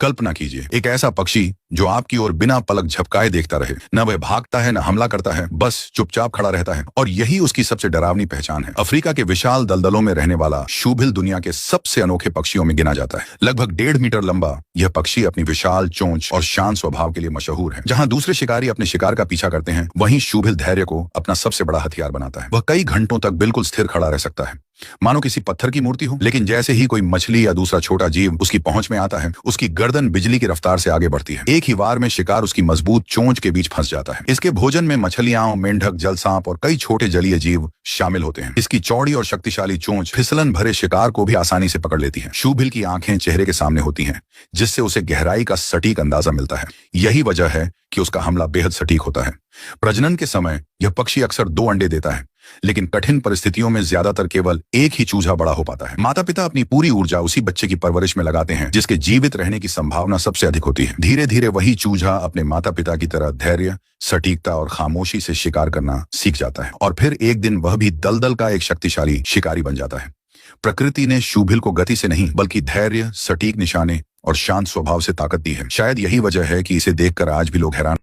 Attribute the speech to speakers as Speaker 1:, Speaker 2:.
Speaker 1: कल्पना कीजिए, एक ऐसा पक्षी जो आपकी ओर बिना पलक झपकाए देखता रहे। न वह भागता है, न हमला करता है, बस चुपचाप खड़ा रहता है। और यही उसकी सबसे डरावनी पहचान है। अफ्रीका के विशाल दलदलों में रहने वाला शूभिल दुनिया के सबसे अनोखे पक्षियों में गिना जाता है। लगभग 1.5 मीटर लंबा यह पक्षी अपनी विशाल चोंच और शांत स्वभाव के लिए मशहूर है। जहां दूसरे शिकारी अपने शिकार का पीछा करते हैं, वहीं शूभिल धैर्य को अपना सबसे बड़ा हथियार बनाता है। वह कई घंटों तक बिल्कुल स्थिर खड़ा रह सकता है, मानो किसी पत्थर की मूर्ति हो। लेकिन जैसे ही कोई मछली या दूसरा छोटा जीव उसकी पहुंच में आता है, उसकी गर्दन बिजली की रफ्तार से आगे बढ़ती है। एक ही वार में शिकार उसकी मजबूत चोंच के बीच फंस जाता है। इसके भोजन में मछलियां, मेंढक, जल सांप और कई छोटे जलीय जीव शामिल होते हैं। इसकी चौड़ी और शक्तिशाली चोंच फिसलन भरे शिकार को भी आसानी से पकड़ लेती है। शूभिल की आंखें चेहरे के सामने होती हैं, जिससे उसे गहराई का सटीक अंदाजा मिलता है। यही वजह है कि उसका हमला बेहद सटीक होता है। प्रजनन के समय यह पक्षी अक्सर 2 अंडे देता है, लेकिन कठिन परिस्थितियों में ज्यादातर केवल एक ही चूजा बड़ा हो पाता है। माता पिता अपनी पूरी ऊर्जा उसी बच्चे की परवरिश में लगाते हैं जिसके जीवित रहने की संभावना सबसे अधिक होती है। धीरे धीरे वही चूजा अपने माता पिता की तरह धैर्य, सटीकता और खामोशी से शिकार करना सीख जाता है, और फिर एक दिन वह भी दलदल का एक शक्तिशाली शिकारी बन जाता है। प्रकृति ने शूभिल को गति से नहीं, बल्कि धैर्य, सटीक निशाने और शांत स्वभाव से ताकत दी है। शायद यही वजह है कि इसे देखकर आज भी लोग हैरान